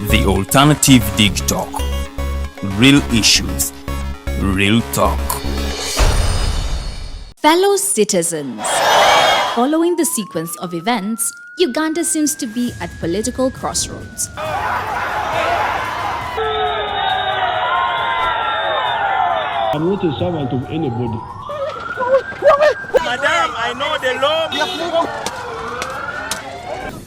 The alternative Digitalk. Real issues, real talk. Fellow citizens, following the sequence of events, Uganda seems to be at political crossroads. I'm not a servant of anybody. Madam, I know the law.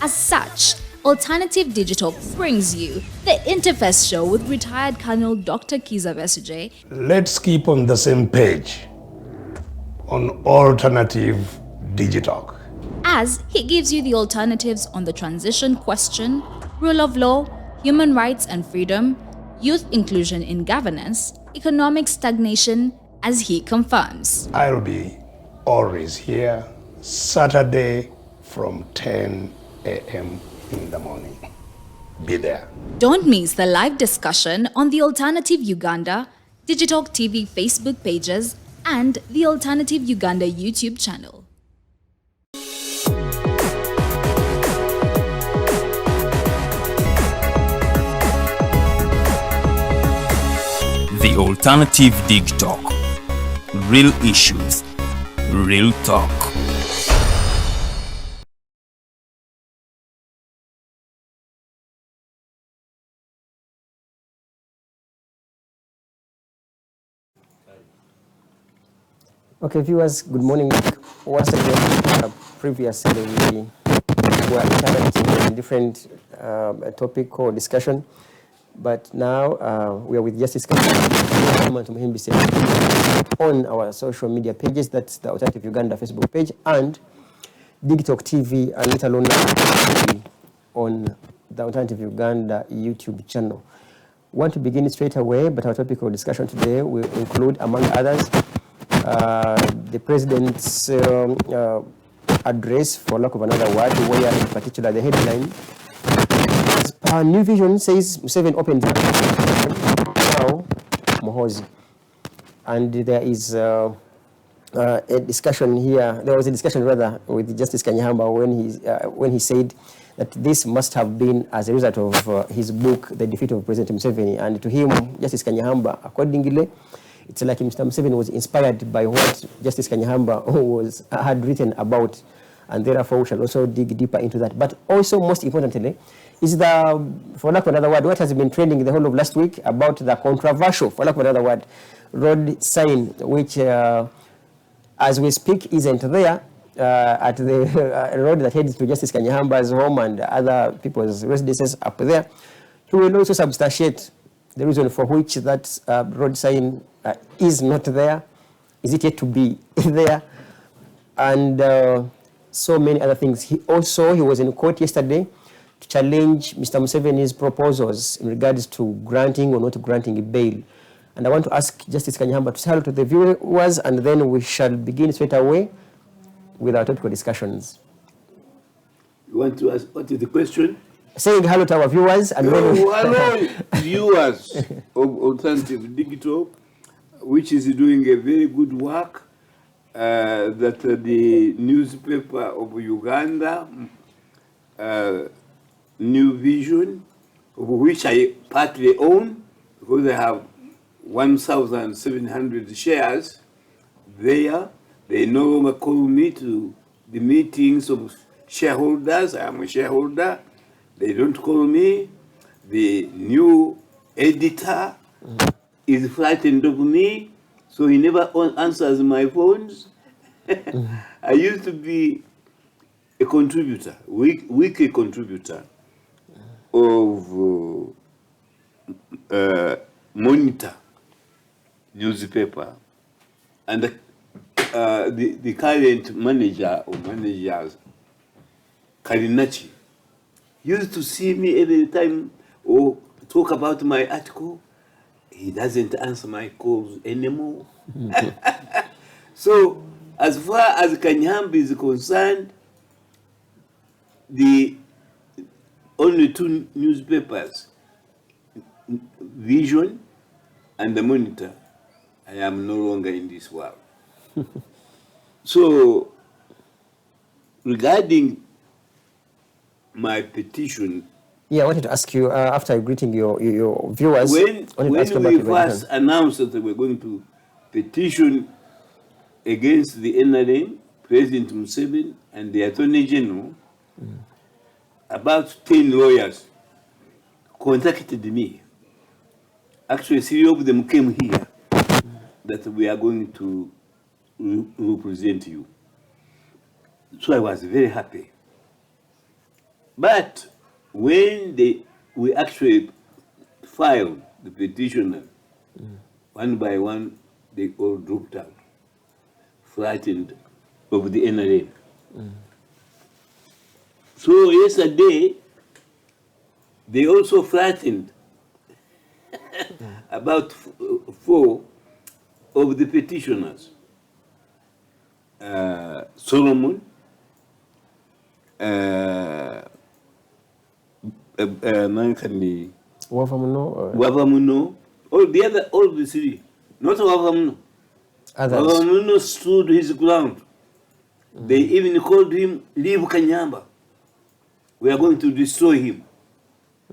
As such, Alternative Digital brings you the Interface Show with retired Colonel Dr. Kiza Besuje. Let's keep on the same page on Alternative Digitalk, As he gives you the alternatives on the transition question, rule of law, human rights and freedom, youth inclusion in governance, economic stagnation, as he confirms. I'll be always here Saturday from 10 a.m. in the morning. Be there. Don't miss the live discussion on the Alternative Uganda, Digitalk TV Facebook pages, and the Alternative Uganda YouTube channel. The alternative Digitalk. Real issues, real talk. Okay, viewers, good morning. Once again, previously we were interacting in different topic or discussion, but now we are with Justice Kanyeihamba on our social media pages. That's the Alternative Uganda Facebook page and Digitalk TV and let alone on the Alternative Uganda YouTube channel. We want to begin straight away, but our topic of discussion today will include, among others, the President's address, for lack of another word, where in particular the headline, New Vision says Museveni opened now Muhoozi. And there is a discussion here, there was a discussion rather with Justice Kanyeihamba when he said that this must have been as a result of his book, The Defeat of President Museveni. And to him, Justice Kanyeihamba, accordingly, it's like Mr. Museveni was inspired by what Justice Kanyeihamba had written about, and therefore we shall also dig deeper into that. But also, most importantly, is the, for lack of another word, what has been trending the whole of last week about the controversial, for lack of another word, road sign, which, as we speak, isn't there at the road that heads to Justice Kanyehamba's home and other people's residences up there. He will also substantiate the reason for which that road sign is not there. Is it yet to be there? And so many other things. He was in court yesterday to challenge Mr. Museveni's proposals in regards to granting or not granting a bail. And I want to ask Justice Kanyeihamba to say hello to the viewers, and then we shall begin straight away with our topical discussions. You want to ask, what is the question? Saying hello to our viewers and hello, viewers of Alternative Digital, which is doing a very good work. That the newspaper of Uganda, New Vision, of which I partly own, because I have 1,700 shares there. They no longer call me to the meetings of shareholders. I am a shareholder. They don't call me. The new editor is frightened of me, so he never answers my phones. I used to be a contributor, weekly contributor of Monitor newspaper, and the current manager or managers, Karinachi, used to see me every time or talk about my article. He doesn't answer my calls anymore. So, as far as Kanyeihamba is concerned, the only two newspapers, Vision and the Monitor, I am no longer in this world. So, regarding my petition Yeah, I wanted to ask you, after greeting your viewers, When I wanted to ask you we about your first petition. announced that we were going to petition against the NRM, President Museveni and the Attorney General, about 10 lawyers contacted me. Actually, 3 of them came here that we are going to represent you. So I was very happy. But when we actually filed the petition, one by one, they all dropped out, frightened of the NRM. So yesterday, they also frightened about 4 of the petitioners. Solomon, Wavamuno, all the 3, not Wavamuno. Others. Wavamuno stood his ground. They even called him, leave Kanyeihamba. We are going to destroy him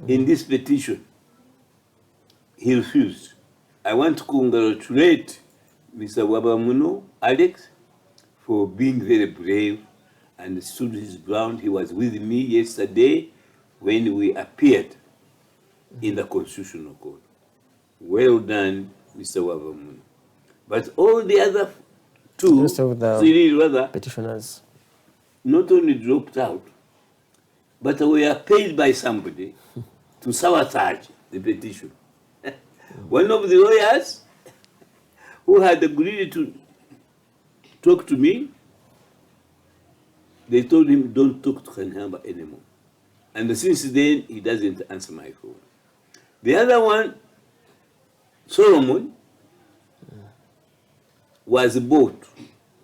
in this petition. He refused. I want to congratulate Mr. Wavamuno, Alex, for being very brave and stood his ground. He was with me yesterday when we appeared in the Constitutional Court. Well done, Mr. Wavamuno. But all the other 2, Rest of the 3 rather, petitioners. not only dropped out, but we are paid by somebody to sabotage the petition. One of the lawyers who had agreed to talk to me, they told him, don't talk to Kanyeihamba anymore. And since then, he doesn't answer my phone. The other one, Solomon, was bought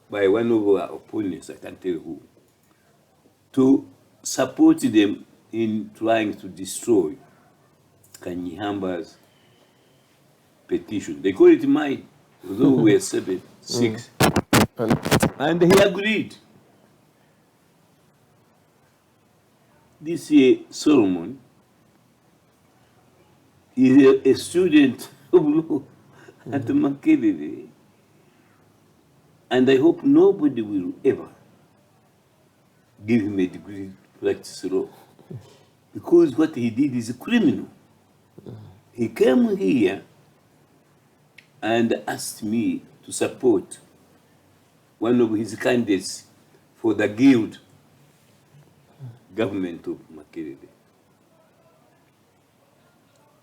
by one of our opponents, I can't tell who, to support them in trying to destroy Kanyeihamba's petition. They call it mine, although we were 7, 6. And he agreed. This year, Solomon is a student of law at Makerere. And I hope nobody will ever give him a degree to practice law. Because what he did is criminal. He came here and asked me to support one of his candidates for the guild government of Makerere.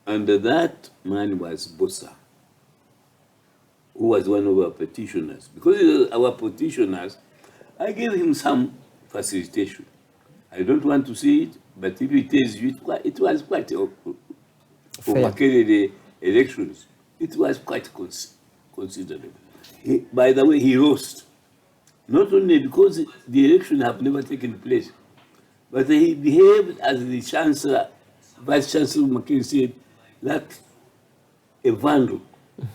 And that man was Bossa, who was one of our petitioners. Because he was our petitioners, I gave him some facilitation. I don't want to say it, but if he tells you, it was quite, for Makerere elections, it was quite considerable. By the way, he lost. Not only because the election have never taken place, but he behaved as the chancellor, vice chancellor Makerere said, like a vandal,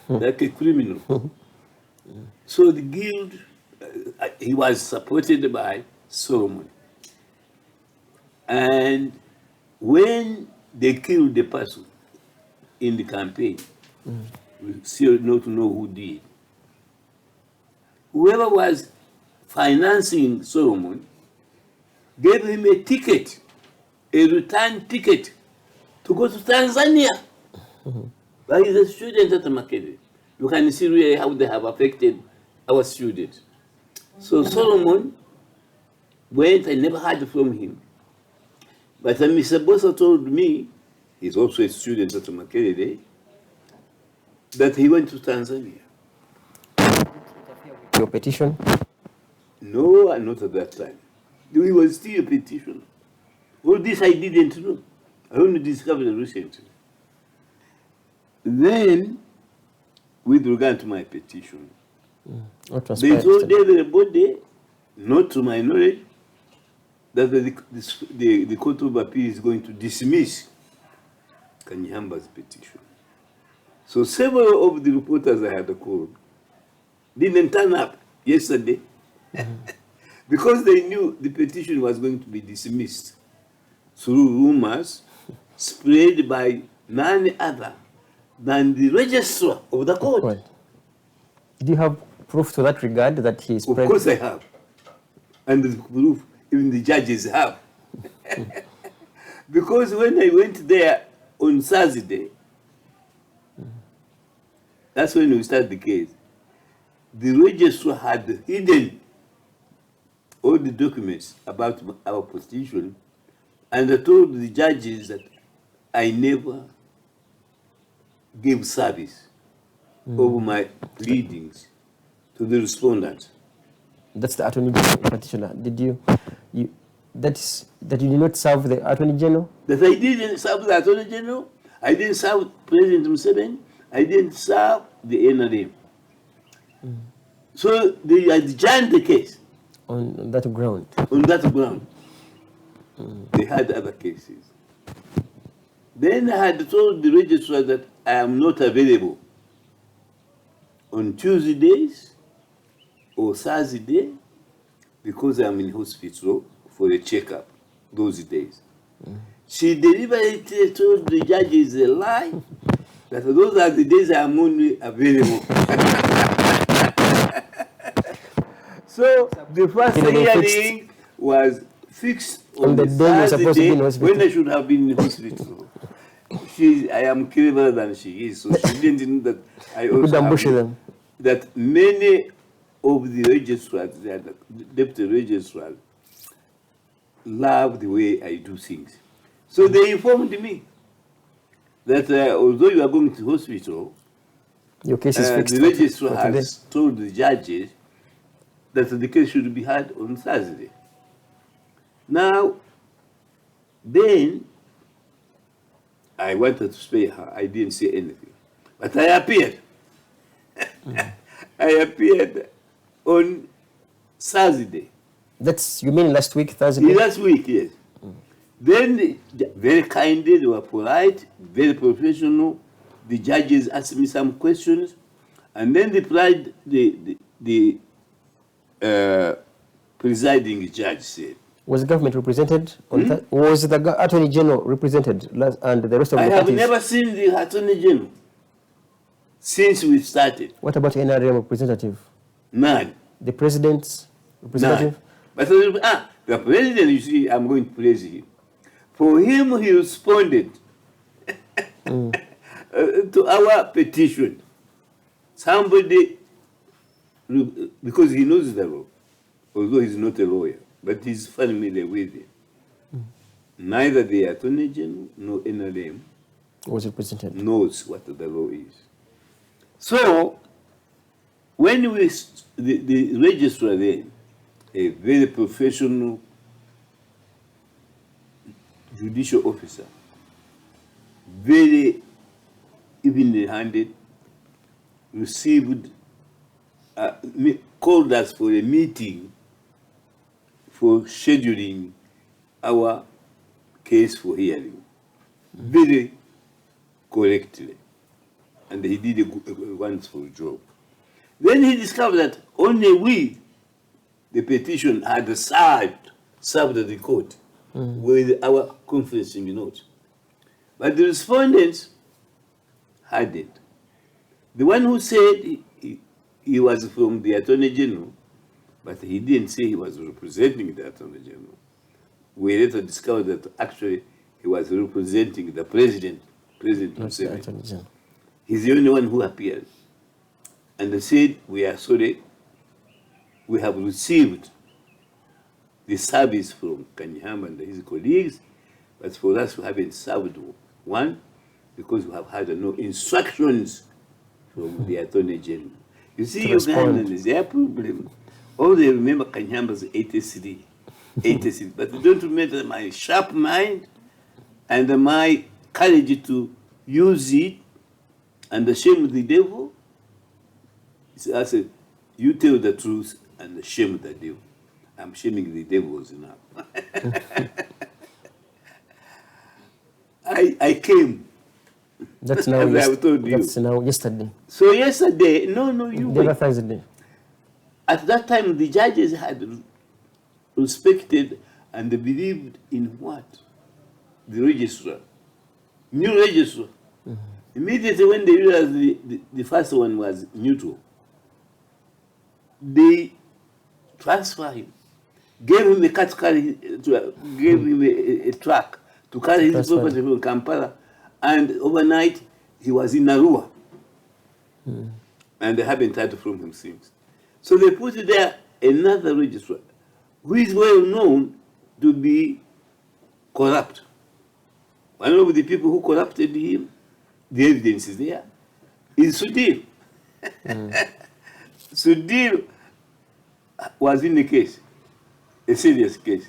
like a criminal. So the guild, he was supported by Solomon. And when they killed the person in the campaign, we still not know who did. Whoever was financing Solomon gave him a ticket, a return ticket, to go to Tanzania. But he's a student at Makerere. You can see really how they have affected our students. So Solomon went, I never heard from him. But Mr. Bossa told me, he's also a student at Makerere, that he went to Tanzania. Your petition? No, not at that time. He was still a petitioner. All this I didn't know. I only discovered recently. Then, with regard to my petition, they told everybody, not to my knowledge, that the Court of Appeal is going to dismiss Kanyeihamba's petition. So several of the reporters I had called didn't turn up yesterday because they knew the petition was going to be dismissed through rumors spread by none other than the registrar of the court. Right. Do you have proof to that regard that he Of spread? course I have. And the proof even the judges have. Because when I went there on Thursday, that's when we started the case, the registrar had hidden all the documents about our petition, and I told the judges that I never gave service of my pleadings to the respondents. That's the Attorney General petitioner. Did you that you did not serve the Attorney General? That I didn't serve the Attorney General, I didn't serve President Museveni, I didn't serve the NRM. So they adjourned the case. On that ground. On that ground. They had other cases. Then I had told the registrar that I am not available on Tuesdays or Thursday because I am in hospital for a checkup those days. She deliberately told the judges a lie that those are the days I am only available. So the first hearing was fixed on the day you're supposed to be in hospital. when I should have been in hospital. I am cleverer than she is, so she didn't know that I also ambush them. That many of the registrars, the deputy registrars, love the way I do things. So they informed me that although you are going to hospital, your case is fixed. The registrar has told the judges that the case should be heard on Thursday. Now, then, I wanted to spare her. I didn't say anything. But I appeared. I appeared on Thursday. That's, you mean last week, Thursday? Last week, yes. Then, very kindly, they were polite, very professional. The judges asked me some questions. And then the presiding judge said, was the government represented? Was the Attorney General represented and the rest of the I have parties? never seen the Attorney General since we started. What about NRM representative? None. The President's representative? None. But the President, you see, I'm going to praise him. For him, he responded to our petition. Somebody, because he knows the law, although he's not a lawyer, but he's familiar with it. Neither the Attorney General nor NRM was represented. Knows what the law is. So, when the registrar then, a very professional judicial officer, very even-handed, called us for a meeting for scheduling our case for hearing, very correctly. And he did a wonderful job. Then he discovered that only we, the petition, had served the court with our conferencing note. But the respondents hadn't. The one who said he was from the Attorney General, but he didn't say he was representing the Attorney General. We later discovered that actually he was representing the President Museveni. He's the only one who appeared. And they said, we are sorry, we have received the service from Kanyeihamba and his colleagues, but for us we haven't served one because we have had no instructions from the Attorney General. You see, Ugandans, their problem, all they remember Kanyehamba's 83, but they don't remember my sharp mind and my courage to use it and shame the devil. I said, you tell the truth and shame the devil. I'm shaming the devils now. I came. That's now, that's now yesterday. So yesterday, you the other Thursday. At that time, the judges had respected and believed in what? The registrar new registrar. Immediately when they realized the first one was neutral, they transferred him, gave him a cat carry, gave him a truck to carry his property from Kampala, and overnight he was in Arua, and they haven't heard from him since. So they put there another registrar who is well known to be corrupt. One of the people who corrupted him, the evidence is there, is Sudhir. Sudhir was in the case, a serious case.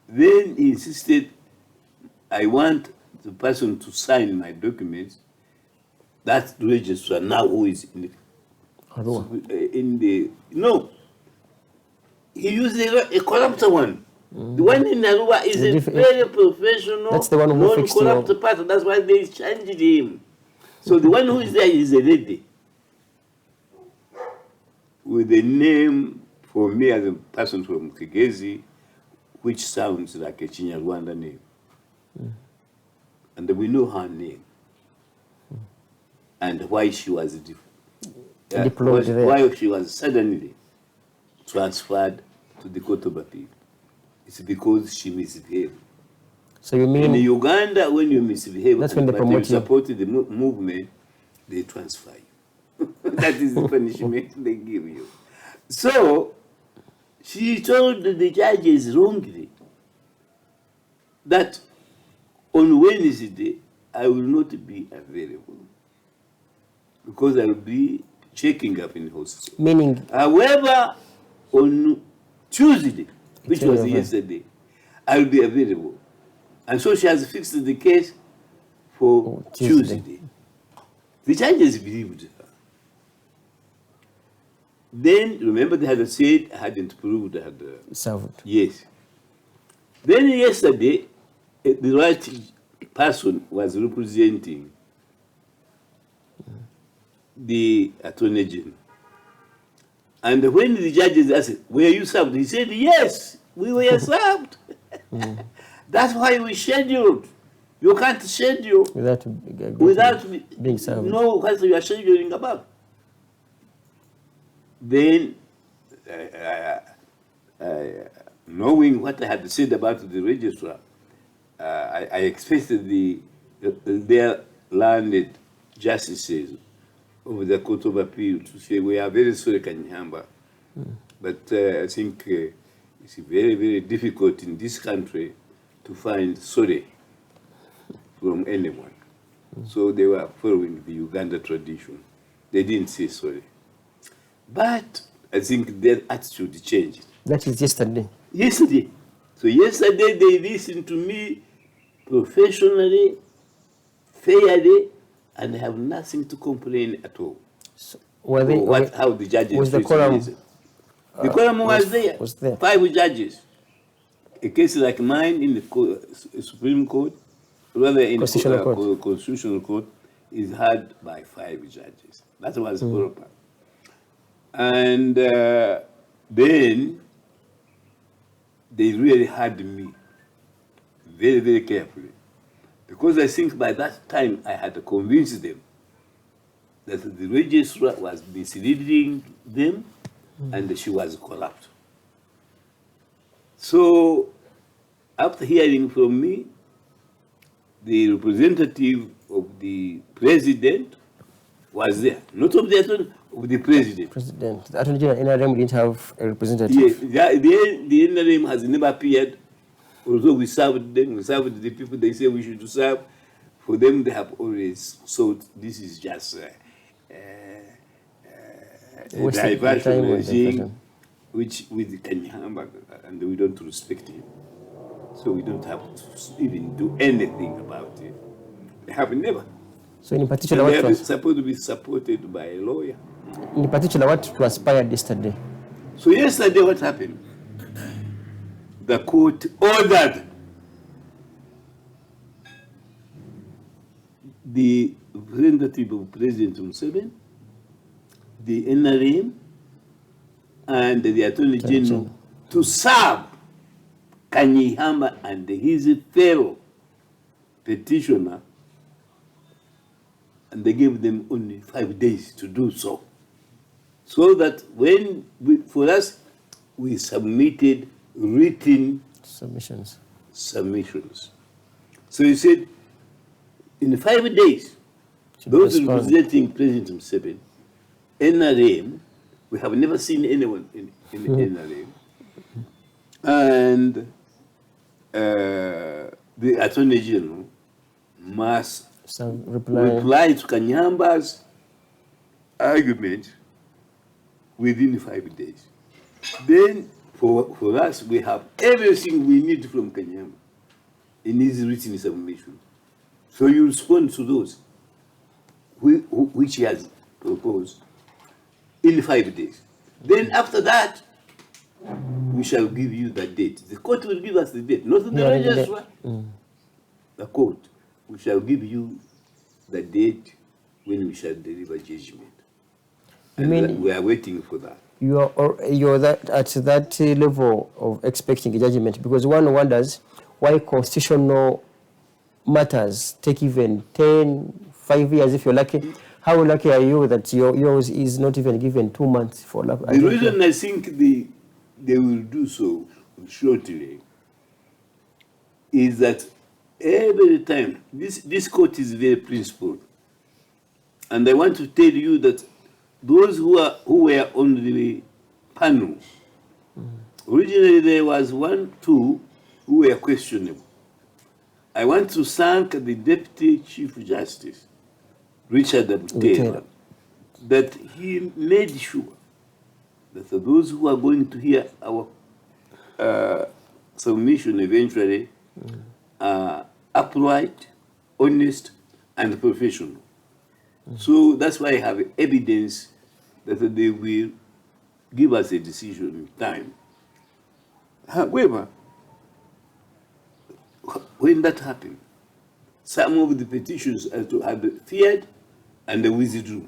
Then he insisted, I want the person to sign my documents, that registrar now who is in the no. He used a corrupt one. The one in Arua is a very professional, that's the one who fixed non-corrupt person. That's why they changed him. So the one who is there is a lady with a name for me as a person from Kigezi, which sounds like a Chinyarwanda name. And we know her name and why she was deployed there. Why she was suddenly transferred to the court of appeal. It's because she misbehaved. So you mean in Uganda, when you misbehave, that's when they but promote you you. support the movement, they transfer you. That is the punishment they give you. So she told the judges wrongly that on Wednesday I will not be available because I will be checking up in the hospital. Meaning, however, on Tuesday, which was yesterday, I will be available. And so she has fixed the case for Tuesday. The judges believed her. Then, remember, they had said, hadn't proved that. served. Yes. Then yesterday, the right person was representing the Attorney General. And when the judges asked, were you served? He said, yes, we were served. That's why we scheduled. You can't schedule without being served. know what you are scheduling about. Then, knowing what I had said about the registrar, I expected their learned justices of the Court of Appeal to say, we are very sorry, Kanyeihamba, but I think it's very, very difficult in this country to find sorry from anyone. So they were following the Uganda tradition. They didn't say sorry. But I think their attitude changed. That is yesterday. Yesterday. So yesterday they listened to me professionally, fairly, and have nothing to complain at all. So were they, how the judges was the quorum? The quorum was there. 5 judges. A case like mine in the Supreme Court, rather in the Constitutional Court, is heard by 5 judges. That was proper. And then they really heard me very, very carefully. Because I think by that time I had convinced them that the registrar was misleading them and she was corrupt. So after hearing from me, the representative of the president was there, not of the attorney, of the president. The Attorney General NRM didn't have a representative. Yes, the NRM has never appeared. Although we served them, we served the people they say we should serve. For them, they have always thought this is just a diversion regime, which with Kanyeihamba, and we don't respect him. So we don't have to even do anything about it. They have never. So in particular, they are supposed to be supported by a lawyer. In particular, what transpired yesterday? So yesterday, what happened? The court ordered the representative of President Museveni, the NRM, and the Attorney General to serve Kanyeihamba and his fellow petitioner, and they gave them only 5 days to do so. So that for us, we submitted written Submissions. submissions. So he said, in 5 days, those respond. representing President Museveni, NRM, we have never seen anyone in NRM, and the Attorney General must Some reply. reply to Kanyehamba's argument within 5 days. Then, for us, we have everything we need from Kanyeihamba in his written submission. So you respond to those which he has proposed in 5 days. Then after that, we shall give you the date. The court will give us the date, not the registrar. The court. We shall give you the date when we shall deliver judgment. And we are waiting for that. You're at that level of expecting a judgment, because one wonders why constitutional matters take even 5 years if you're lucky. How lucky are you that yours is not even given 2 months for luck? The reason I think they will do so shortly is that every time, this court is very principled. And I want to tell you that those who were on the panel, originally there was 1, 2 who were questionable. I want to thank the Deputy Chief Justice, Richard Taylor, that he made sure that those who are going to hear our submission eventually are upright, honest, and professional. So that's why I have evidence that they will give us a decision in time. However, when that happened, some of the petitions had feared and they withdrew.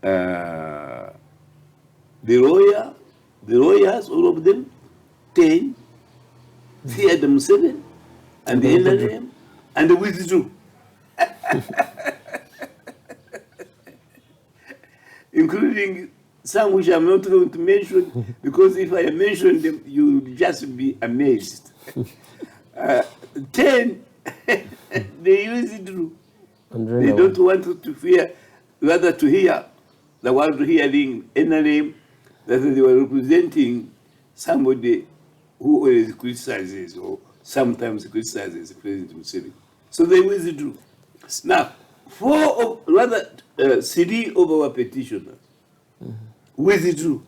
The lawyers, all of them, 10, feared Museveni and the NRM, and they withdrew. Including some which I'm not going to mention, because if I mention them, you'll just be amazed. 10, they withdrew. They don't want to fear, rather to hear the world hearing NRM that they were representing somebody who always criticizes or sometimes criticizes President Museveni. So they withdrew. Now, 3 of our petitioners withdrew.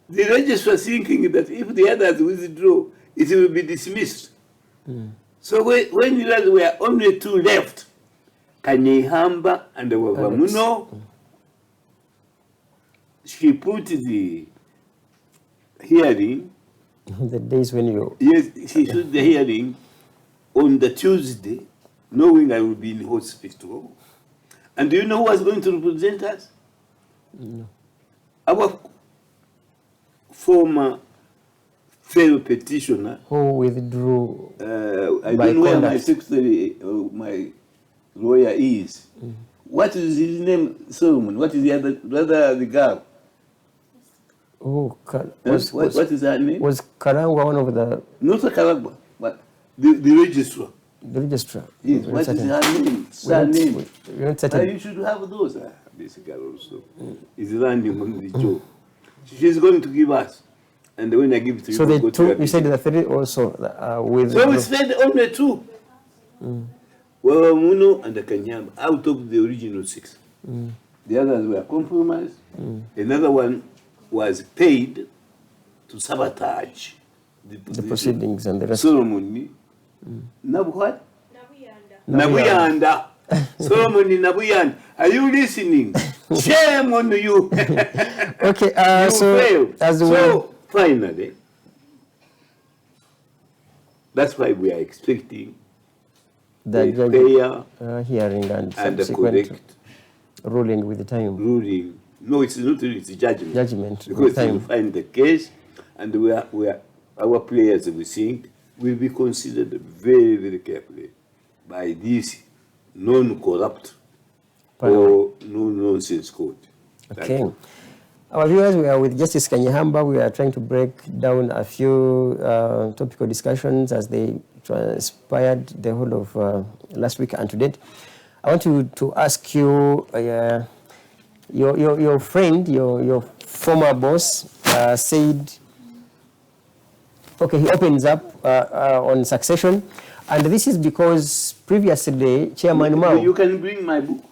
The registrar thinking that if the others withdraw, it will be dismissed. So when there were only 2 left, Kanyeihamba and Wavamuno, she put the hearing. The days when you... Yes, she put the hearing on the Tuesday, knowing I will be in hospital. And do you know who was going to represent us? No. Our former fellow petitioner. Who withdrew I don't know where my secretary or my lawyer is. What is his name? Solomon. What is the other the girl? Oh, what is her name? Was Karangwa one of the... Not Karangwa, but the registrar. The registrar. Yes, what is her name? Surname. You're not certain. You should have those. This girl also is landing on the job. She's going to give us. And when I give it to you, so the 2, you said the 3 also with... So we said only 2. Muno and the Kanyeihamba out of the original 6. The others were compromised. Another one was paid to sabotage the proceedings and the rest. Solomon. Nabuyanda. Nabuyanda. Solomon Nabuyanda. Are you listening? Shame on you. Okay, you so failed. as well. So finally, that's why we are expecting the fair hearing and the subsequent correct ruling with the time. Ruling. No, it's not really, it's a judgment. Judgment. Because time. we find the case, and our players, we think, will be considered very, very carefully by this non-corrupt or no-nonsense court. Okay. Our viewers, we are with Justice Kanyeihamba. We are trying to break down a few topical discussions as they transpired the whole of last week and to date. I want to ask you, your friend, your former boss said, okay, he opens up on succession, and this is because previously Chairman Mao... You can bring my book.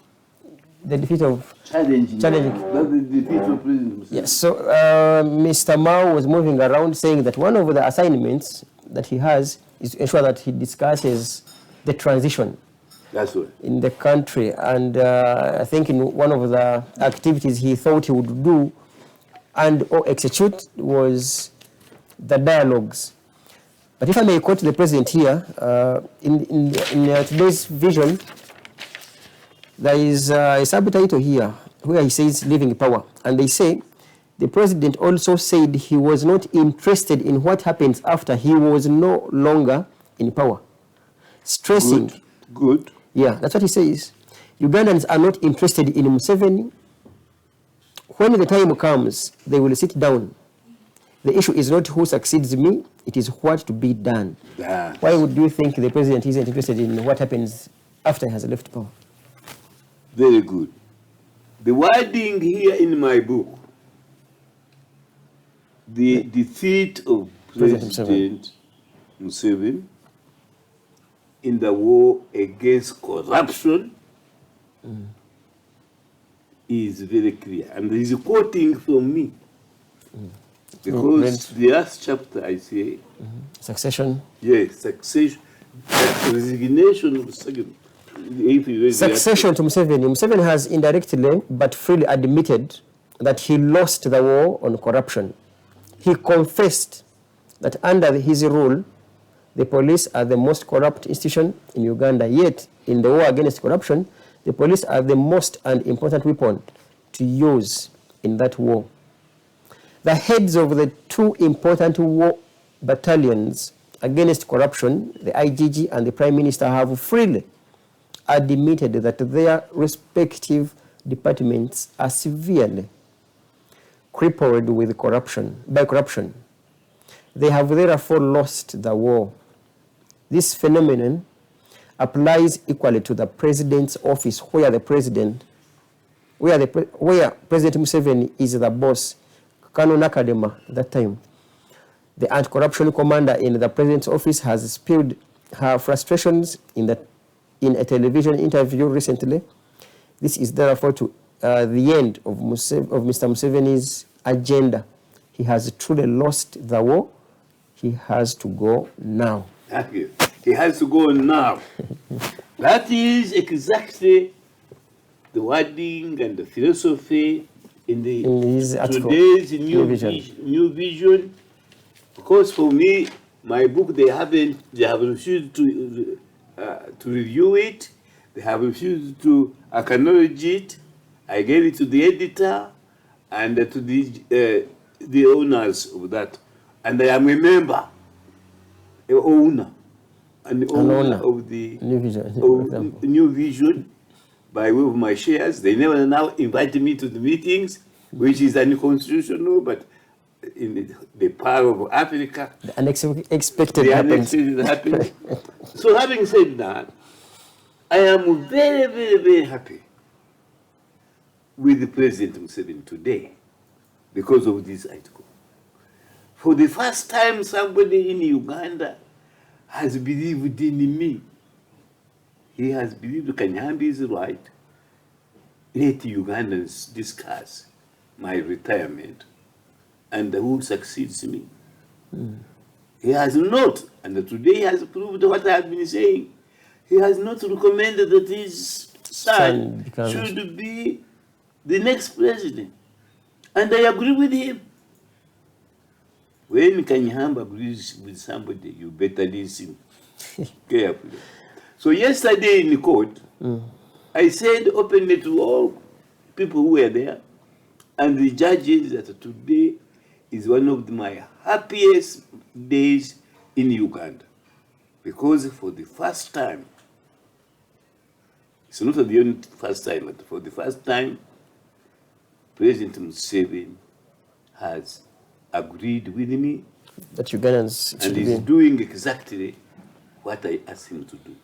The defeat of... Challenging. That's the defeat of President. Yes, so Mr. Mao was moving around saying that one of the assignments that he has is to ensure that he discusses the transition. That's right. In the country, and I think in one of the activities he thought he would do and or execute was the dialogues. But if I may quote the president here, in today's vision, there is a subtitle here where he says living power, and they say the president also said he was not interested in what happens after he was no longer in power, stressing. Good. Yeah, that's what he says. Ugandans are not interested in Museveni. When the time comes, they will sit down. The issue is not who succeeds me, it is what to be done. Why would you think the president isn't interested in what happens after he has left power? Very good. The wording here in my book, the defeat of President Museveni in the war against corruption is very clear. And he's quoting from me. Because the last chapter I say... Succession. Yes, succession. Resignation of second. Succession to Museveni. Museveni has indirectly but freely admitted that he lost the war on corruption. He confessed that under his rule, the police are the most corrupt institution in Uganda. Yet, in the war against corruption, the police are the most and important weapon to use in that war. The heads of the two important war battalions against corruption, the IGG and the Prime Minister, have freely admitted that their respective departments are severely crippled with corruption. They have therefore lost the war. This phenomenon applies equally to the president's office, where President Museveni is the boss. Kano Nakadema, that time, the anti-corruption commander in the president's office, has spilled her frustrations in a television interview recently. This is therefore to the end of Mr. Museveni's agenda. He has truly lost the war. He has to go now. Thank you. He has to go now. That is exactly the wording and the philosophy in his today's new vision. Because for me, my book, they have refused to review it. They have refused to acknowledge it. I gave it to the editor and to the owners of that. And I am a member, an owner of the new vision by way of my shares. They never now invite me to the meetings, which is unconstitutional, but in the power of Africa, the unexpected happens. So having said that, I am very, very, very happy with President Museveni today because of this article. For the first time, somebody in Uganda has believed in me. He has believed Kanyeihamba is right. Let Ugandans discuss my retirement and who succeeds me. He has not, and today he has proved what I have been saying. He has not recommended that his son should be the next president. And I agree with him. When Kanyeihamba agrees with somebody, you better listen carefully. So yesterday in the court, I said openly to all people who were there and the judges that today is one of my happiest days in Uganda. Because for the first time, it's not the only first time, but for the first time, President Museveni has agreed with me That Ugandans and should is be. doing exactly what I asked him to do.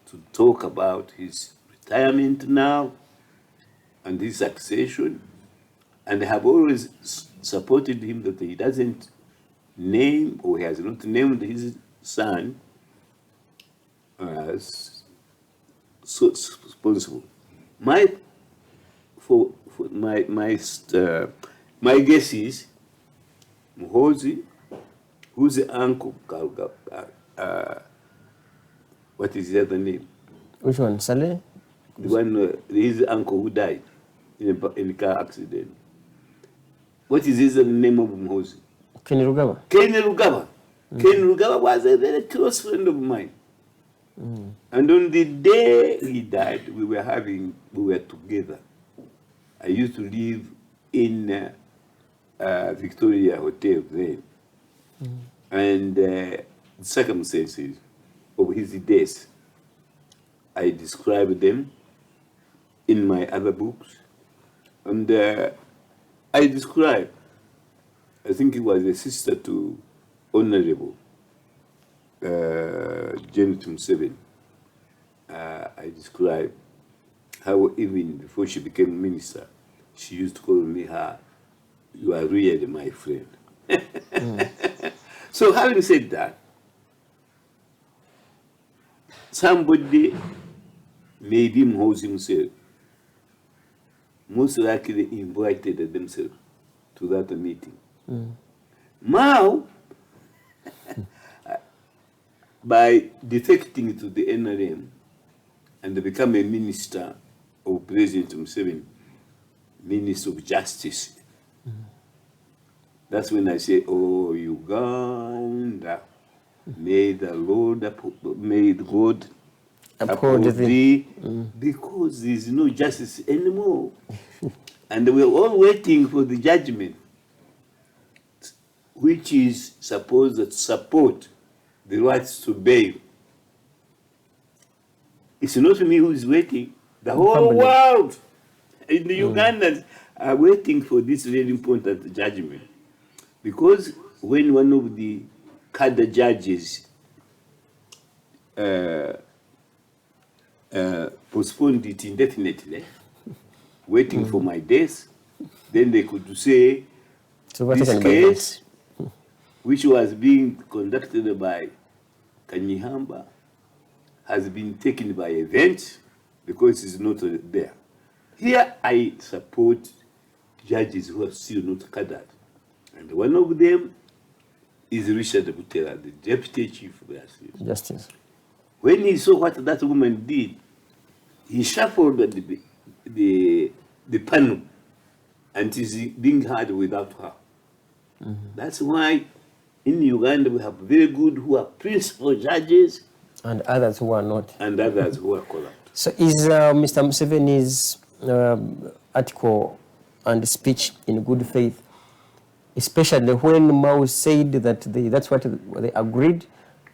To talk about his retirement now and his succession. And I have always supported him that he doesn't name, or he has not named his son as so responsible. My guess is Muhozi, who's the uncle, what is the other name? Which one? Saleh? The one, his uncle who died in a car accident. What is his name of Muhozi? Kenny Rugaba. Kenny Rugaba. Kenny Rugaba was a very close friend of mine. And on the day he died, we were together. I used to live in Victoria Hotel then. And the circumstances of his death, I described them in my other books. And I described, I think he was a sister to Honorable Janet Museveni. I described how even before she became minister, she used to call me her, "You are really my friend." So having said that, somebody, maybe Muhozi himself, most likely invited themselves to that meeting. Now, by defecting to the NRM and become a minister of President Museveni, Minister of Justice, that's when I say, oh, Uganda, may the Lord, may God uphold thee, because there is no justice anymore. And we're all waiting for the judgment, which is supposed to support the rights to bail. It's not me who is waiting. The whole world in the Ugandans are waiting for this really important judgment. Because when one of the cadre judges postponed it indefinitely, waiting for my death, then they could say this case, which was being conducted by Kanyeihamba, has been taken by event because it's not there. Here I support judges who are still not cadred. And one of them is Richard Butera, the Deputy Chief of Justice. When he saw what that woman did, he shuffled the panel and is being heard without her. That's why in Uganda we have very good who are principal judges And others who are not. and others who are corrupt. So is Mr. Museveni's article and speech in good faith, especially when Mao said that that's what they agreed,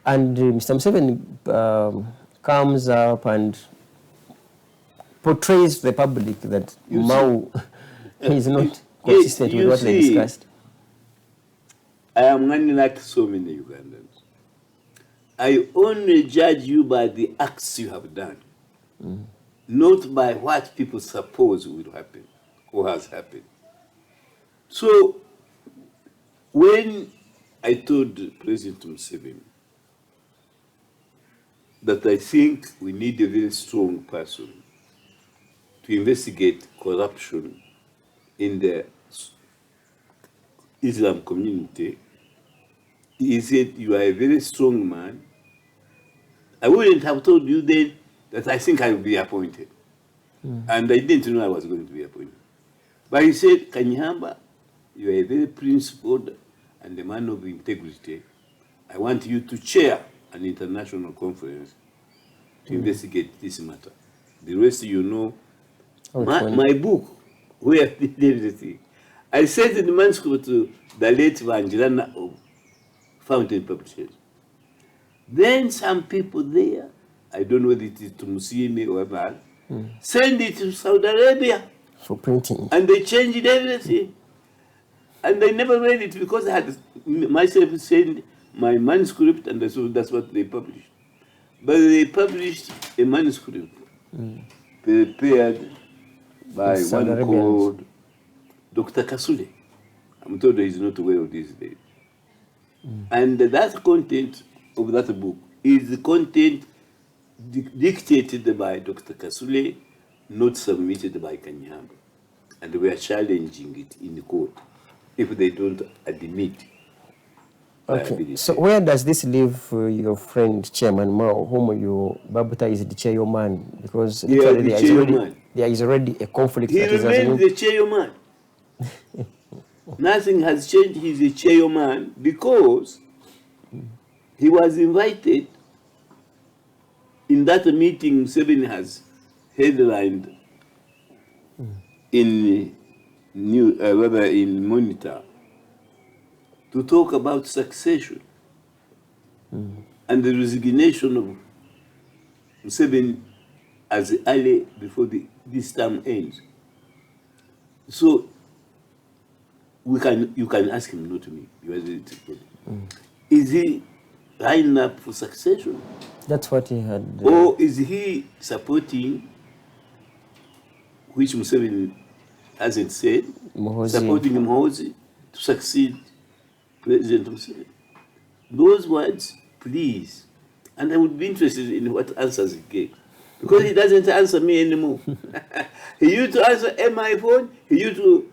and Mr. Museveni comes up and portrays the public that Mao is not consistent with what they discussed? I am unlike so many Ugandans. I only judge you by the acts you have done, not by what people suppose will happen or has happened. So, when I told President Museveni that I think we need a very strong person to investigate corruption in the Islam community, he said, "You are a very strong man. I wouldn't have told you then that I think I will be appointed." And I didn't know I was going to be appointed. But he said, "Kanyeihamba, you are a very principled and a man of integrity. I want you to chair an international conference to investigate this matter. The rest you know." My book, where I did everything, I sent the manuscript to the late Vanjirana of Fountain Publishers. Then some people there, I don't know whether it is to Musimi or whatever, send it to Saudi Arabia. For printing. And they changed everything. And they never read it because I had myself sent my manuscript, and so that's what they published. But they published a manuscript prepared by one called Dr. Kasule. I'm told he's not aware of this day. And that content of that book is the content dictated by Dr. Kasule, not submitted by Kanyeihamba. And we are challenging it in the court if they don't admit. Okay, so where does this leave your friend Chairman Mao, whom you baptized the chairman? Because literally there is already a conflict. He remains the chairman. Nothing has changed. He's a chairman because he was invited in that meeting. Seven has headlined in in Monitor to talk about succession and the resignation of Museveni as early before this term ends. So you can ask him, not me. Is he lining up for succession? That's what he had. Or is he supporting, which Museveni hasn't said, supporting Mohozi to succeed President Museveni? Those words, please. And I would be interested in what answers he gave. Because he doesn't answer me anymore. He used to answer on my phone. He used to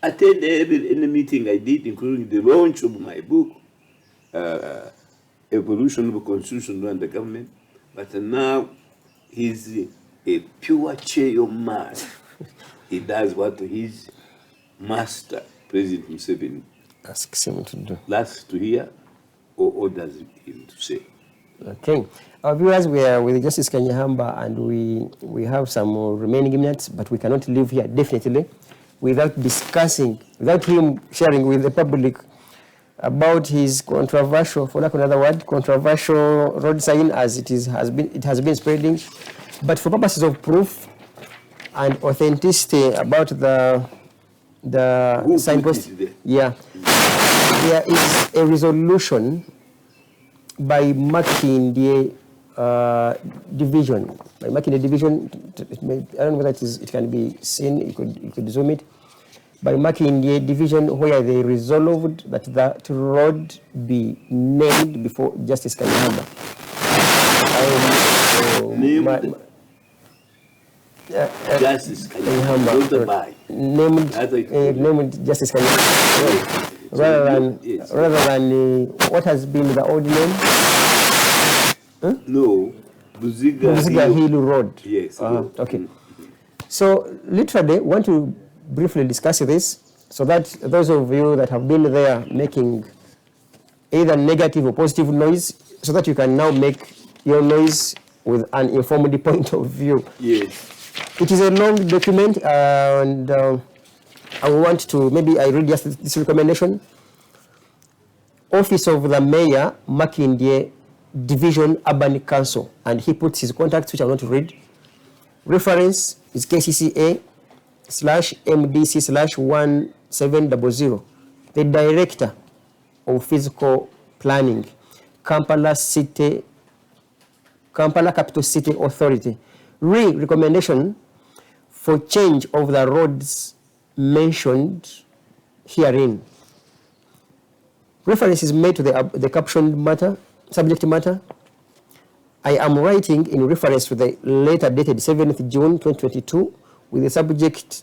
attend any meeting I did, including the launch of my book, Evolution of Constitution and the Government. But now he's a pure chairman. He does what his master, President Museveni, asks him to do. Last to hear or orders him to say. Okay. Our viewers, we are with Justice Kanyeihamba, and we have some remaining minutes, but we cannot leave here definitely without discussing, without him sharing with the public about his controversial, for lack of another word, controversial road sign as it has been spreading. But for purposes of proof and authenticity about the signpost, yeah, there is a resolution by marking the division. By marking the division, I don't know whether it can be seen. You could zoom it. By marking the division where they resolved that road be named before Justice Kanyeihamba. Justice Kanyeihamba. Named Justice Kanyeihamba. Rather than what has been the old name? Huh? No, Buziga Hill Road. Yes. Okay. So literally, want to briefly discuss this so that those of you that have been there making either negative or positive noise, so that you can now make your noise with an informed point of view. Yes. It is a long document, and I want to, maybe I read just this recommendation. Office of the Mayor, Makindye Division Urban Council, and he puts his contacts, which I want to read. Reference is KCCA /MDC/1700. The Director of Physical Planning, Kampala Capital City Authority. Recommendation for change of the roads mentioned herein. Reference is made to the captioned matter, subject matter. I am writing in reference to the letter dated 7th June 2022 with the subject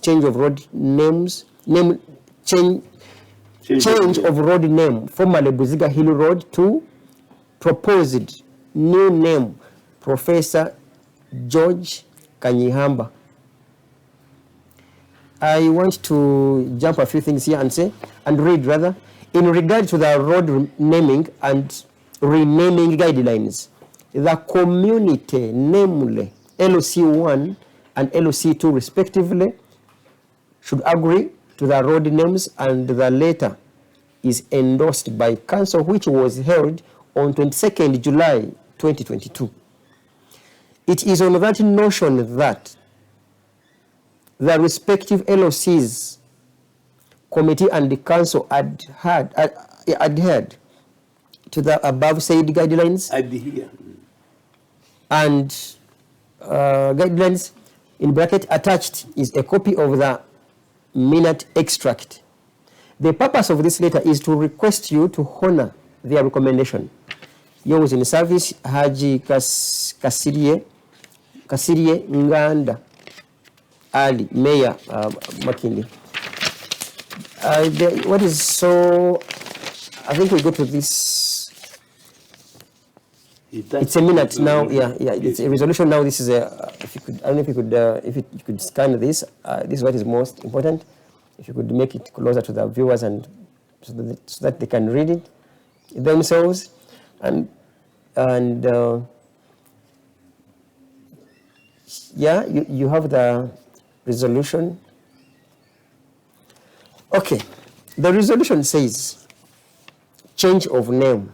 change of road names, change of road name, formerly Buziga Hill Road, to proposed new name, Professor George Kanyeihamba. I want to jump a few things here and read rather. In regard to the road naming and renaming guidelines, the community, namely LOC1 and LOC2 respectively, should agree to the road names and the later is endorsed by Council, which was held on 22nd July 2022. It is on that notion that the respective LOCs, committee and the council adhered to the above said guidelines. Adhere. And guidelines, in bracket attached, is a copy of the minute extract. The purpose of this letter is to request you to honor their recommendation. Yours in service, Haji Kasirie Nganda Ali, Mayor Makindi. What is so, I think we go to this. It's a minute now. Yeah. It's a resolution now. This is a. If you could, I don't know if you could, if you could scan this. This is what is most important. If you could make it closer to the viewers and so that they can read it themselves, and yeah, you have the resolution. Okay, the resolution says change of name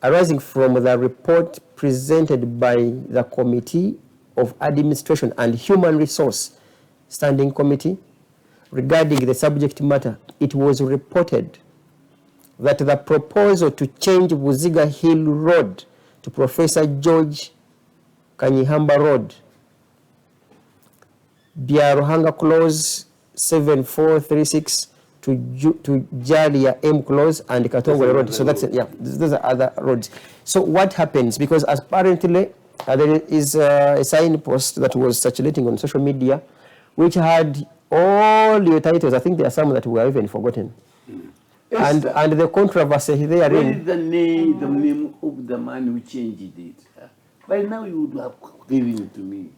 arising from the report presented by the Committee of Administration and Human Resource Standing Committee regarding the subject matter. It was reported that the proposal to change Buziga Hill Road to Professor George Kanyeihamba Road, Biarohanga Close 7436 to Jalia M Close and Katongole Road. So that's, yeah, those are other roads. So what happens? Because apparently there is a signpost that was circulating on social media which had all your titles. I think there are some that were even forgotten. Yes, and the controversy there. What is the name of the man who changed it? By now you would have given it to me.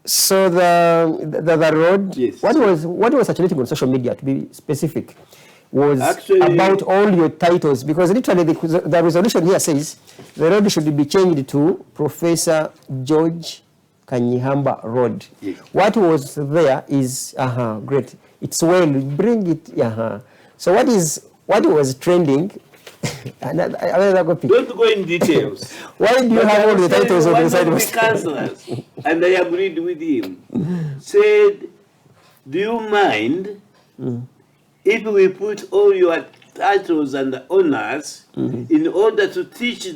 So the road, yes. What was circulating on social media, to be specific, was actually about all your titles, because literally the resolution here says the road should be changed to Professor George Kanyeihamba Road. Yes. What was there is great. It's well, bring it. So what was trending? Don't go in details. Why do you have all the titles on the side of the councillors? And I agreed with him. Said, do you mind if we put all your titles and honors in order to teach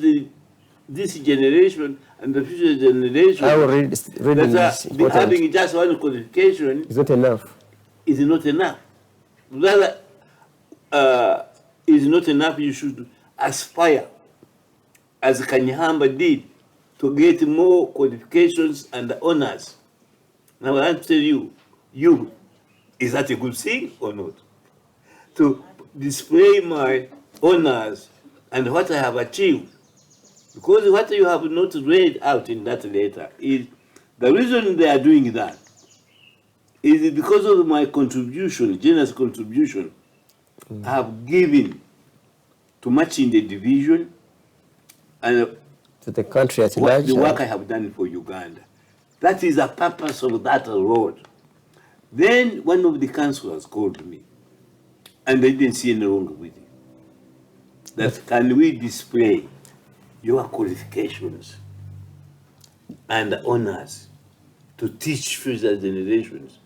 this generation and the future generation that having just one qualification is not enough? Is not enough. Rather, is not enough. You should aspire, as Kanyeihamba did, to get more qualifications and honors. Now I want to tell you, is that a good thing or not? To display my honors and what I have achieved. Because what you have not read out in that letter is the reason they are doing that is because of my contribution, generous contribution I have given to much in the division and to the country at large. The work I have done for Uganda. That is the purpose of that road. Then one of the councillors called me, and they didn't see any wrong with it. That can we display your qualifications and honors to teach future generations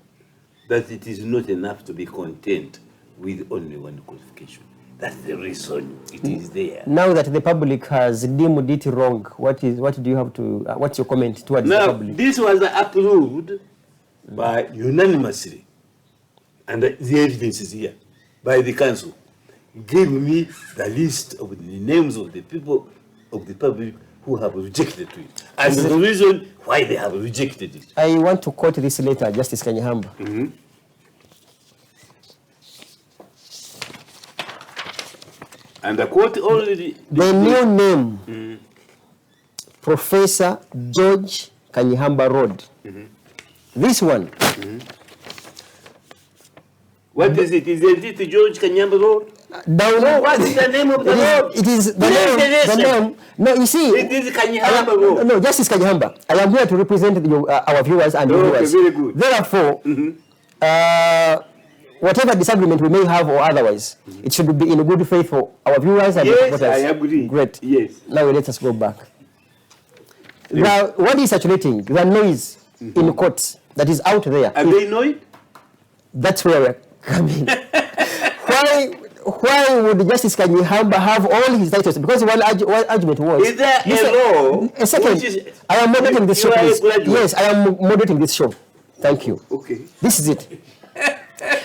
that it is not enough to be content with only one qualification. That's the reason it is there. Now that the public has deemed it wrong, what do you have to? What's your comment towards the public? This was approved by unanimously, and the evidence is here by the council. Give me the list of the names of the people of the public who have rejected it, and the reason why they have rejected it. I want to quote this letter, Justice Kanyeihamba. And the quote already... The new name, Professor George Kanyeihamba Road. This one. What is it? Is it George Kanyeihamba Road? What is the name of the road? It is the name. No, you see. It is Kanyeihamba Road. No, Justice Kanyeihamba. I am here to represent our viewers and viewers. Very good. Therefore, whatever disagreement we may have or otherwise, it should be in good faith for our viewers and Yes, supporters. I agree. Great. Yes. Now let us go back. Now, what is saturating? The noise in courts that is out there. Are they know it? That's where we're coming. Why would Justice Kanyeihamba have all his titles? Because one argument was... Is there a law? A second. I am moderating this show, please. Yes, I am moderating this show. Thank you. Okay. This is it.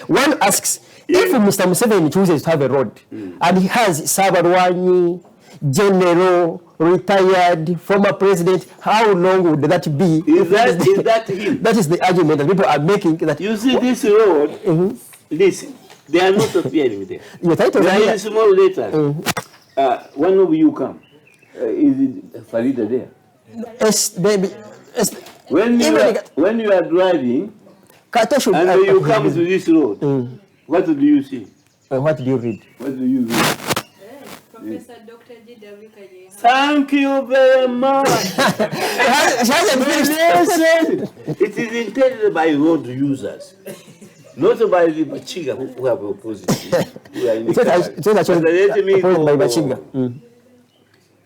One asks, if Mr. Museveni chooses to have a road, and he has Sabarwani, General, retired, former president, how long would that be? Is that him? That is the argument that people are making. That you see this road, listen, they are not appearing there. Your title there is small letters. One of you come. Is it Farida there? Yes, baby. Yes. When you are driving, and you come to this road, what do you see? What do you read? What do you read? Professor Dr. Thank you very much. Listen, it is intended by road users, not by the Bachiga who have opposed it.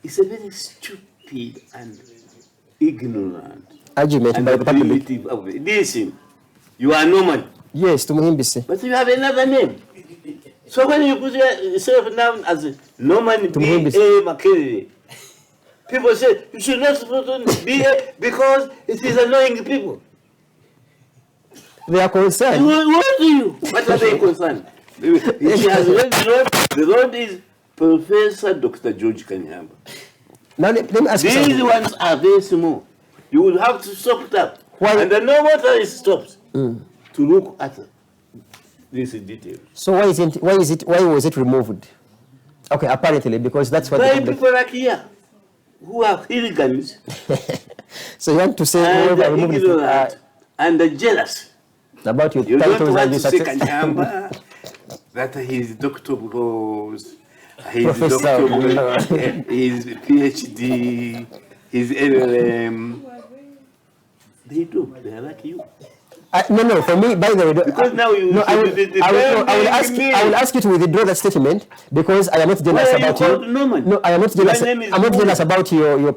It's a very stupid and ignorant argument by the public. Listen, you are Norman. Yes, to Muhimbisi. But you have another name. So when you put yourself down as Norman B.A. McKinney, people say you should not put B.A. because it is annoying people. They are concerned. What do you? What are they concerned? He has read the road. The road is Professor Dr. George Kanyeihamba. Now let me ask you something. These ones are very small. You will have to stop that. Why? And the no motorist stops to look at this detail. So why was it removed? Okay, apparently because that's what Why people like here who are hooligans so you want to say and removed ignorant and jealous about your you titles don't want and to your say success? Kanyeihamba that he's Dr. Rose, he's Professor, Dr. He's PhD, he's LLM. They don't. They are like you. No, for me, by the way, because now you. No, I will ask you to withdraw that statement because I am not jealous about you. No, I am not jealous. I'm not jealous about your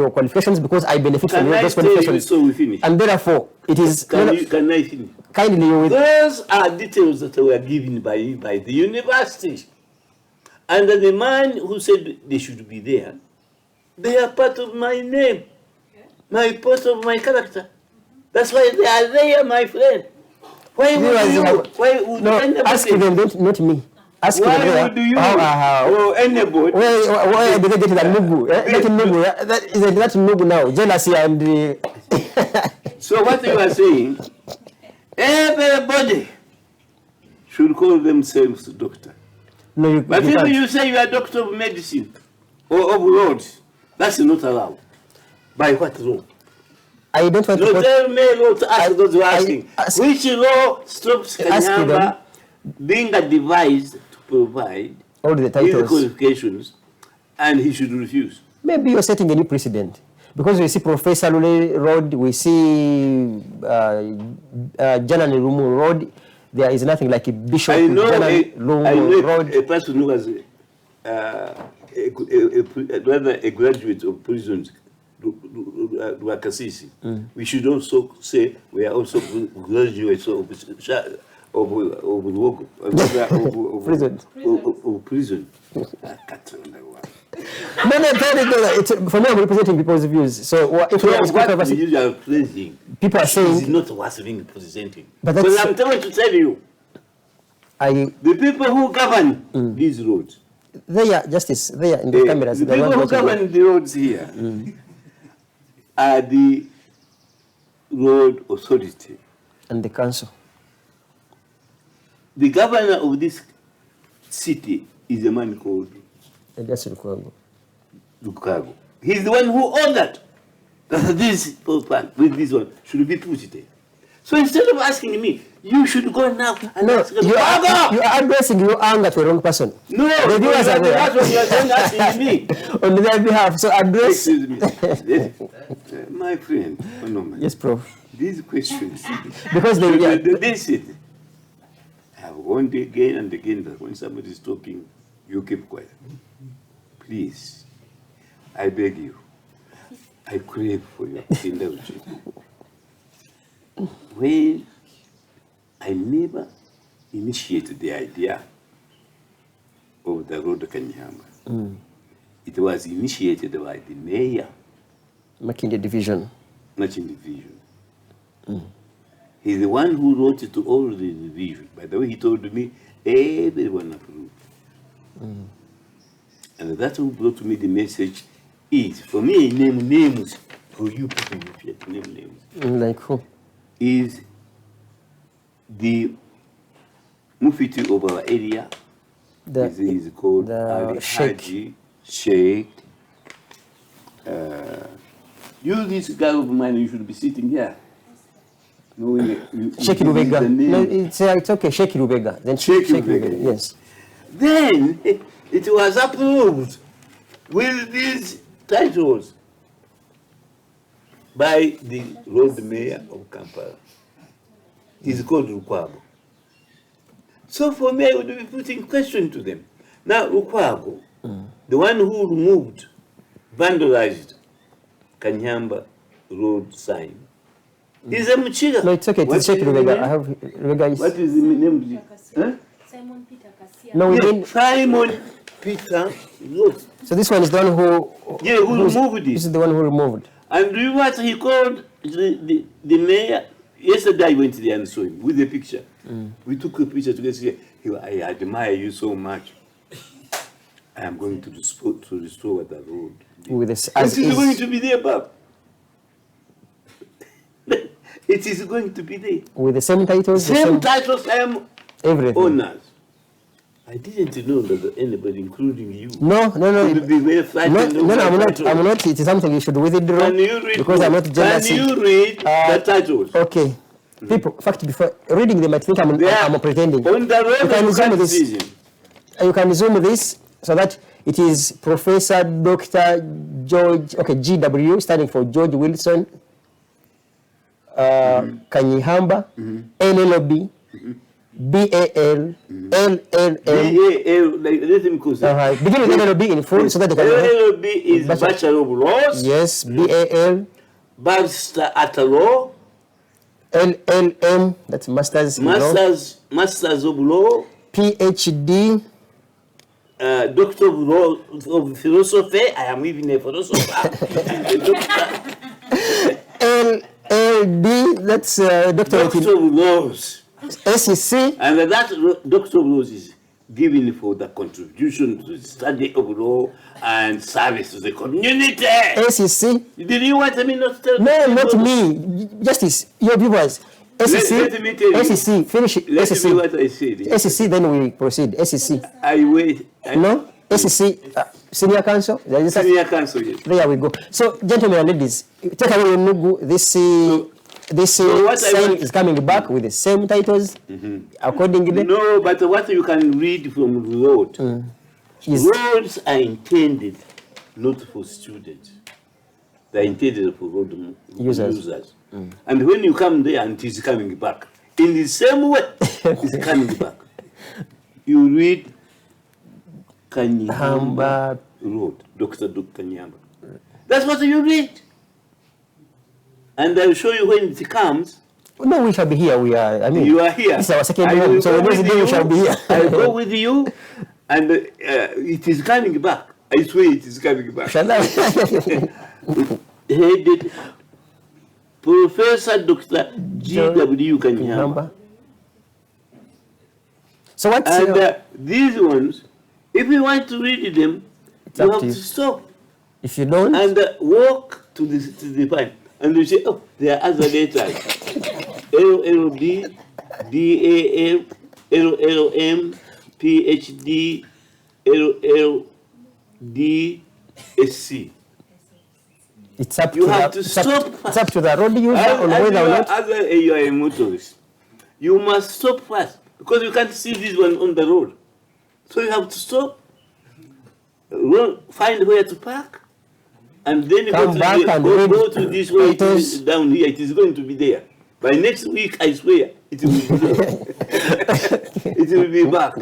qualifications because I benefit from those qualifications. So we finish. And therefore, it is. Can I finish? Kindly, you. Those are details that were given by the university, and the man who said they should be there, they are part of my name, part of my character. That's why they are there, my friend. Why would anybody? Ask them, not me. Ask why them. Would you? Or anybody? Why did they get that nugu? Isn't that nugu now? Jealousy and. So what you are saying? Everybody should call themselves doctor. No, but if you say you are doctor of medicine or of roads, that's not allowed. By what law? I don't want to tell me law to ask those who are asking. Which law stops Kanyeihamba being a device to provide all the titles, qualifications, and he should refuse? Maybe you're setting a new precedent. Because we see Professor Lule Road, we see Janani Rumu Road, there is nothing like a Bishop Road. A person who was rather a graduate of prisons, Kasisi. We should also say we are also graduates of prison. For me, I'm representing people's views. So if people are saying it's not worth being presenting. But because I'm trying to tell you, the people who govern these roads, they are justice. They are in the cameras. The people who govern the roads here are the road authority and the council. The governor of this city is a man called Lukago. He's the one who ordered that this plan with this one should be put there. So instead of asking me, you should go now and ask him. You are addressing your anger to the wrong person. No, that's what you are saying, asking me. On their behalf, so address. Excuse me. My friend, Yes, Prof. These questions. Because they sit. have warned again and again that when somebody is talking, you keep quiet. Please, I beg you, I crave for your indulgence. When I never initiated the idea of the road to Kanyeihamba, it was initiated by the mayor. Making the division. Making the division. He's the one who wrote it to all the division. By the way, he told me, everyone approved. And that's who brought to me the message is, for me, name names, for you people, name names. Like who? Is the mufti of our area. Is called Ali Haji Sheikh. You, this guy of mine, you should be sitting here. Sheikh Rubega. No, it's okay, Sheikh Rubega. Then Sheikh Rubega. Yes. Then it was approved with these titles by the road mayor of Kampala. He's called Lukwago. So for me, I would be putting question to them. Now, Lukwago, the one who removed, vandalized Kanyeihamba road sign, he's a Muchiga. No, it's okay. It's Sheikh Rubega. I have Rubega. What is the name? Huh? Simon Peter Kasia. No, we Yeah, mean Simon Peter Rose. so. This one is the one who. Yeah, who removed This it. is the one who removed. And do you know what he called the mayor? Yesterday I went there and saw him with the picture. We took a picture together. I admire you so much. I am going to restore that road. With this, It is going to be there, Bob. It is going to be there. with the same titles, the Same titles, I am everything. owners. I didn't know that anybody, including you, No, would be very no, frightened. no, of I'm that not. title. I'm not. It is something you should withdraw. Can you read? Because I'm not jealous. Can you read the titles? Okay. People, in fact, before reading them, I think They are I'm pretending. on the road You can you zoom can't this. see them. You can zoom this so that it is Professor Dr. George, okay, GW, standing for George Wilson, Kanyeihamba, LLB, BAL, LLM. Let him go. Begin with LLB in full so that they can. LLB is Bachelor of Laws, Yes, BAL, Barrister at Law, LLM, that's Masters in Law, Masters of Law, PhD, Doctor of Law of Philosophy. I am even a philosopher. LLD, that's Doctorate Doctor in of Laws. SEC, And that Doctor of Laws is given for the contribution to the study of law and service to the community. SEC. Did you want me not to tell No, you? not me. Justice, your viewers. SEC, Let me tell you. SEC, finish it. Let SEC. me what I said. SEC, then we proceed. SEC. I wait. No? SEC, Senior Counsel. There is a- Senior counsel, yes. There we go. So, gentlemen and ladies, take away your nugu. This what I sign want- is coming back with the same titles. Accordingly, No, but what you can read from the road. is Roads are intended not for students. They're intended for road users. And when you come there and it is coming back, in the same way, it's coming back. You read Kanyeihamba Road, Dr. Kanyeihamba. That's what you read. And I'll show you when it comes. no, we shall be here. We are. I mean, You are here. This is our second I home. will So go the next with day we you. shall be here. I'll go with you, and it is coming back. I swear it is coming back. Shall I? Headed Professor Dr. G.W. Kanyeihamba. Number. So what? And these ones, if you want to read them, you up have to to you. stop If you don't, and walk to the point. And you say, oh, there are other letters. LLB, DAL, LLM, PhD, LLD, SC. it's up You to have the, to it's up- stop. It's up to the road user on As whether or not. you are a motorist, you must stop first because you can't see this one on the road. So you have to stop, find where to park, and then you Come back and go read to this way. It is titles. down here. It is going to be there. By next week, I swear, it will be there. It will be back.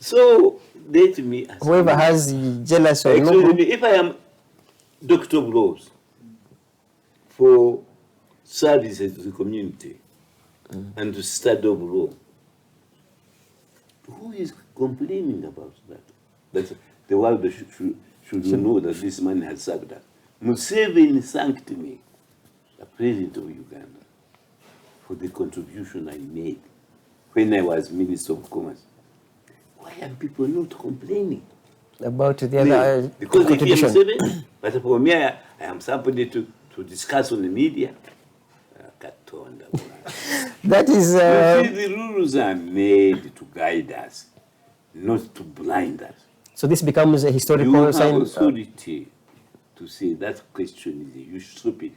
So let me ask Whoever you, has jealous or excuse no. me, if I am Doctor of Laws for services to the community and to study of law, who is complaining about that? That the world should know that this man has served us. Museveni thanked me, the president of Uganda, for the contribution I made when I was Minister of Commerce. Why are people not complaining? About the other Because they fear contribution. Museveni. But for me, I am somebody to discuss on the media. That is. You see, the rules are made to guide us, not to blind us. So this becomes a You historical have sign. authority to say that question is stupid,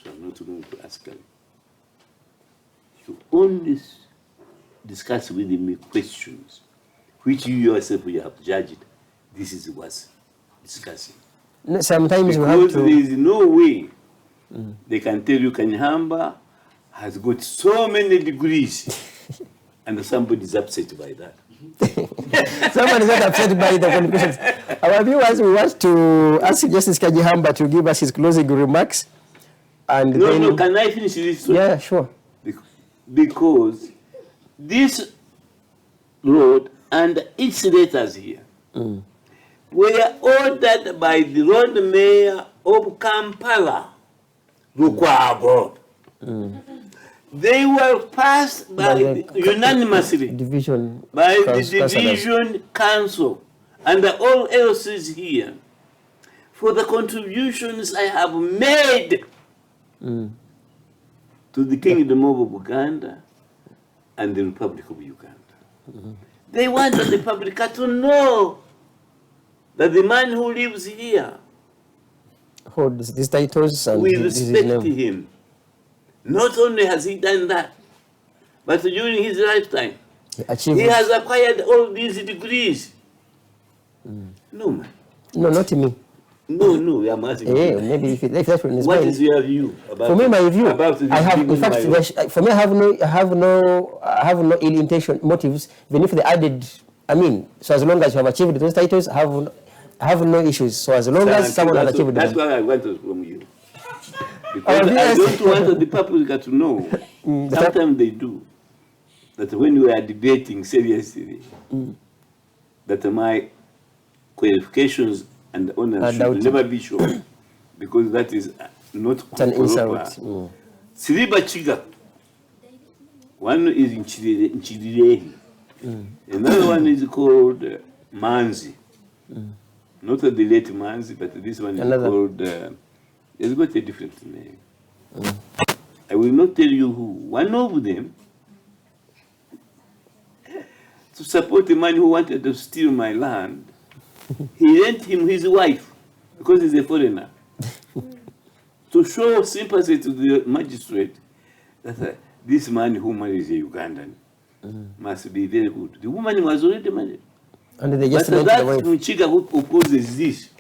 so I'm not going to ask you. You only discuss with me questions which you yourself you have judged. This is what's discussing. Sometimes we have Because there to. is no way they can tell you Kanyeihamba has got so many degrees and somebody is upset by that. Someone is not upset by the qualifications. Our viewers, we want to ask Justice Kanyeihamba to give us his closing remarks. And No, then, no, can I finish this? Yeah, sure. Because this road and its letters here were ordered by the road mayor of Kampala, Lukwago. They were passed by unanimously Division. by the Councillors. division council and all else is here for the contributions I have made to the Kingdom of Uganda and the Republic of Uganda. They wanted the public to know that the man who lives here, Holds these titles and we this is his respect name. him. Not only has he done that, but during his lifetime, Achieved. he has acquired all these degrees. No, man. No, not me. No, I'm asking Yeah, you. maybe if that's from his What mind. is your view about For me, my view, about I have, in giving fact, my- for me, I have no ill intention, motives. Even if they added, I mean, so as long as you have achieved those titles, I have no issues. So as long as someone has achieved That's them. what I wanted from you. Because I yes. don't want the public to know. Sometimes they do. That when we are debating seriously, that my qualifications and honors should doubted. never be shown. Because that is not It's an proper. insult. Siliba Chiga. One is in Chidiri. Another one is called Manzi. Not the late Manzi, but this one is Another. called, it's got a different name. I will not tell you who. One of them, to support the man who wanted to steal my land, he lent him his wife, because he's a foreigner, to show sympathy to the magistrate that this man who marries a Ugandan must be very good. The woman was already married. And they But just lent that the wife. Muchiga who opposes this,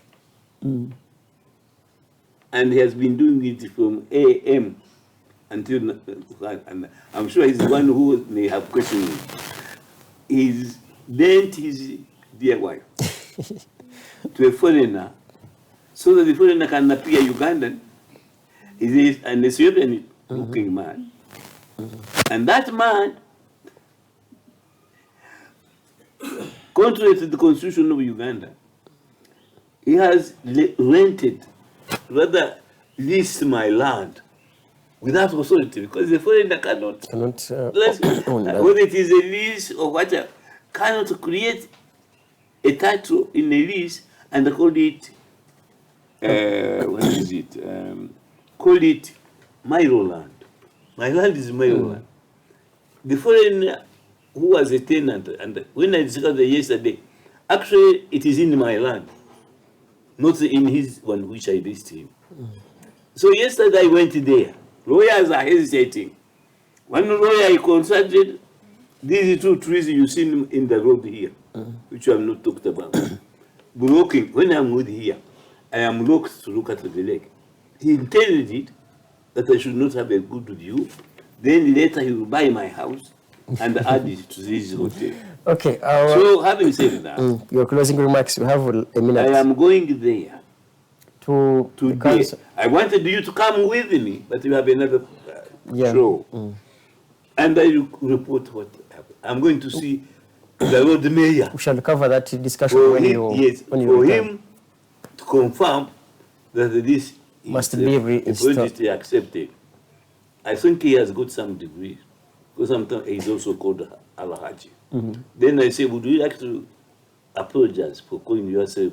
and he has been doing it from AM until, and I'm sure he's the one who may have questioned him. He's lent his dear wife to a foreigner so that the foreigner can appear Ugandan. He is an Ethiopian looking man. And that man, contrary to the constitution of Uganda, he has rented, rather leased my land without authority, because the foreigner cannot, Own that. whether it is a lease or whatever, cannot create a title in a lease and call it, what is it? Call it Milo land. My land is Milo land. The foreigner who was a tenant, and when I discussed it yesterday, actually it is in my land, not in his one which I leased him. So yesterday I went there. Lawyers are hesitating. One lawyer I consulted, these two trees you see in the road here, which I have not talked about, blocking. When I'm with here, I am locked to look at the lake. He intended it that I should not have a good view. Then later he will buy my house and add it to this hotel. Okay. So having said that, Your closing remarks. We have a minute. I am going there to the today. council. I wanted you to come with me, but you have another Yeah. show. And I report what happened. I'm going to see the Lord Mayor. We shall cover that discussion For when him, you yes, when you for return. him to confirm that this Must is be a reinstalled. project accepted. I think he has got some degree, because sometimes he's also called Alhaji. Then I say, would you like to apologize for calling yourself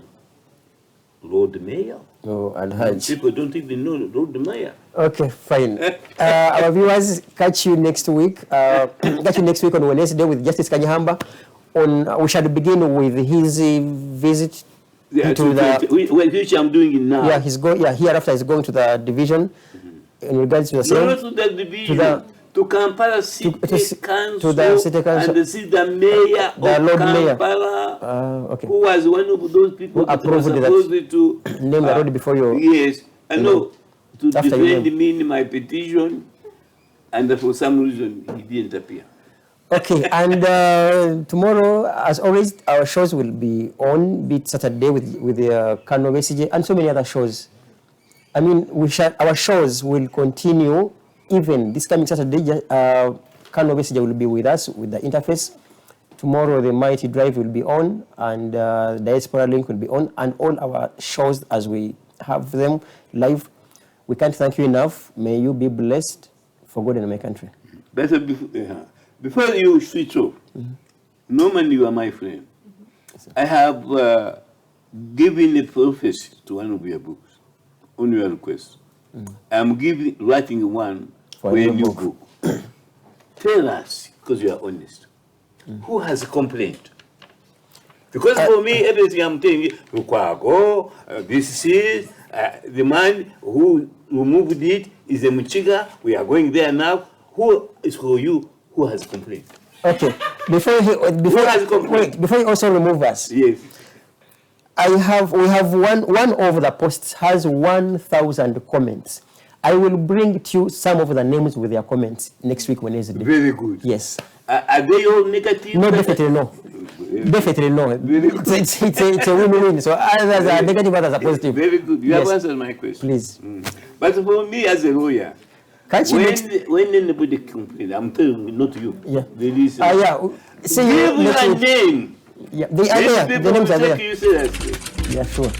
Lord Mayor? Oh, and Hajj. People don't even know Lord Mayor. Okay, fine. Our viewers, catch you next week. Catch you next week on Wednesday with Justice Kanyeihamba. We shall begin with his visit Yeah, into the. which I'm doing it now. Yeah, he's going. Yeah, hereafter he's going to the division in regards to the No, same. not to the division. the- to Kampala City Council, to the City Council. and see the mayor The of Lord Mayor. Kampala, Okay. who was one of those people Who that was approved that supposed to name the road before you. Yes, I know, to After you defend name. me in my petition, and for some reason he didn't appear. Okay, and tomorrow, as always, our shows will be on, be it Saturday with the Kano Message and so many other shows. I mean, our shows will continue even this coming Saturday. Kano Message will be with us with the interface. Tomorrow, the Mighty Drive will be on, and Diaspora Link will be on, and all our shows as we have them live. We can't thank you enough. May you be blessed for God and my country. But before you switch off, Norman, you are my friend. I have given a prophecy to one of your books on your request. I'm writing one for a new book. Tell us, because you are honest, who has complained? Because for me, everything I'm telling you, Lukwago, this is the man who removed it is a Muchiga. We are going there now. Who is for you? Who has complained? Okay. Before you also remove us. Yes. We have one of the posts has 1,000 comments. I will bring to you some of the names with their comments next week Wednesday. Very good. Yes. Are they all negative? No, definitely no. Definitely no. It's a win-win. So others are negative, others are positive. Very good. You Yes. have answered my question. Please. But for me as a lawyer, Can't you when anybody complains, I'm telling you, not you. Yeah. The listener. yeah. See you Give next your week. name. Yeah, they are These there. The people names will are there. take you seriously. Yeah, sure.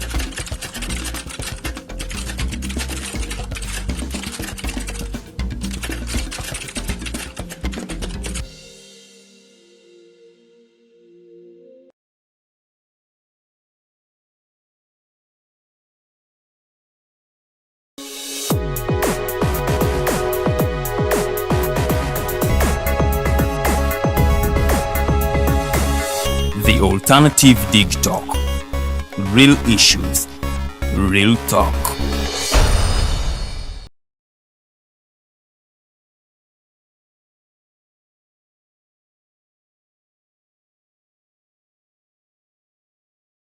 The Alternative Digitalk. Real issues, real talk.